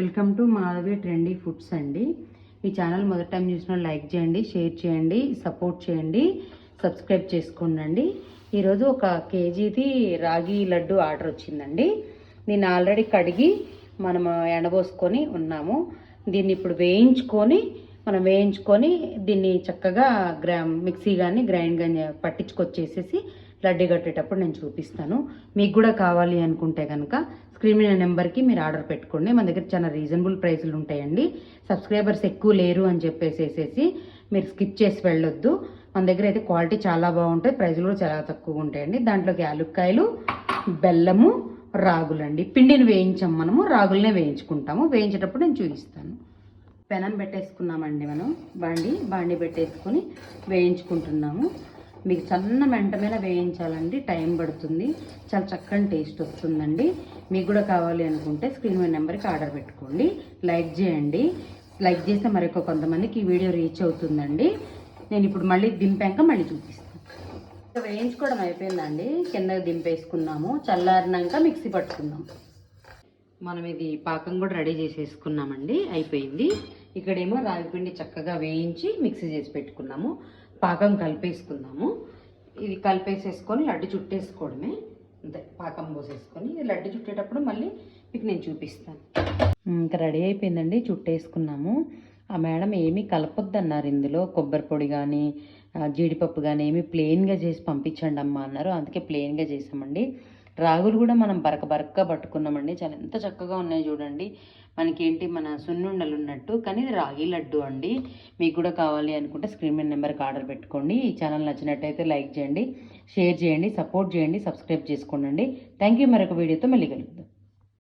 Welcome to Madhavi trendy foods అండి. ఈ channel మొదటి టైం చూసిన లైక్ చేయండి, షేర్ చేయండి, సపోర్ట్ చేయండి, సబ్స్క్రైబ్ చేసుకోండి. ఈరోజు ఒక కేజీది రాగి లడ్డు ఆర్డర్ వచ్చిందండి. దీన్ని ఆల్రెడీ కడిగి మనం ఎండబోసుకొని ఉన్నాము. దీన్ని ఇప్పుడు వేయించుకొని దీన్ని చక్కగా మిక్సీ కానీ గ్రైండ్ కానీ పట్టించుకొచ్చేసేసి లడ్డు కట్టేటప్పుడు నేను చూపిస్తాను. మీకు కూడా కావాలి అనుకుంటే కనుక స్క్రీన్ మీద నెంబర్కి మీరు ఆర్డర్ పెట్టుకోండి. మన దగ్గర చాలా రీజనబుల్ ప్రైస్లు ఉంటాయండి. సబ్స్క్రైబర్స్ ఎక్కువ లేరు అని చెప్పేసేసి మీరు స్కిప్ చేసి వెళ్ళొద్దు. మన దగ్గర అయితే క్వాలిటీ చాలా బాగుంటాయి, ప్రైస్లు కూడా చాలా తక్కువ ఉంటాయండి. దాంట్లోకి యాలుక్కాయలు, బెల్లము, రాగులండి. పిండిని వేయించాం, మనము రాగులనే వేయించుకుంటాము. వేయించేటప్పుడు నేను చూపిస్తాను. పెనం పెట్టేసుకున్నామండి, మనం బాండి పెట్టేసుకొని వేయించుకుంటున్నాము. మీకు సన్న మెంట మీద వేయించాలండి, టైం పడుతుంది, చాలా చక్కని టేస్ట్ వస్తుందండి. మీకు కూడా కావాలి అనుకుంటే స్క్రీన్ మీద నెంబర్కి ఆర్డర్ పెట్టుకోండి. లైక్ చేయండి, లైక్ చేస్తే మరొక కొంతమందికి ఈ వీడియో రీచ్ అవుతుందండి. నేను ఇప్పుడు మళ్ళీ దింపాక మళ్ళీ చూపిస్తాను. వేయించుకోవడం అయిపోయిందండి, కిందకి దింపేసుకున్నాము. చల్లారినాక మిక్సీ పట్టుకుందాం. మనం ఇది పాకం కూడా రెడీ చేసేసుకున్నామండి, అయిపోయింది. ఇక్కడేమో రాగిపిండి చక్కగా వేయించి మిక్సీ చేసి పెట్టుకున్నాము. పాకం కలిపేసుకుందాము. ఇది కలిపేసేసుకొని లడ్డు చుట్టేసుకోవడమే, అంతే. పాకం పోసేసుకొని లడ్డు చుట్టేటప్పుడు మళ్ళీ మీకు నేను చూపిస్తాను. ఇంకా రెడీ అయిపోయిందండి, చుట్టేసుకున్నాము. ఆ మేడం ఏమీ కలపొద్దన్నారు ఇందులో, కొబ్బరి పొడి కానీ జీడిపప్పు కానీ ఏమీ ప్లెయిన్గా చేసి పంపించండి అమ్మ అన్నారు. అందుకే ప్లెయిన్గా చేసామండి. రాగులు కూడా మనం బరకగా పట్టుకున్నామండి. చాలా ఎంత చక్కగా ఉన్నాయి చూడండి. మనకేంటి మన సున్నుండలు ఉన్నట్టు, కానీ ఇది రాగి లడ్డు అండి. మీకు కూడా కావాలి అనుకుంటే స్క్రీన్ మీద నెంబర్కి ఆర్డర్ పెట్టుకోండి. ఈ ఛానల్ నచ్చినట్టయితే లైక్ చేయండి, షేర్ చేయండి, సపోర్ట్ చేయండి, సబ్స్క్రైబ్ చేసుకోండి. Thank you. మరొక వీడియోతో మళ్ళీ కలుద్దాం.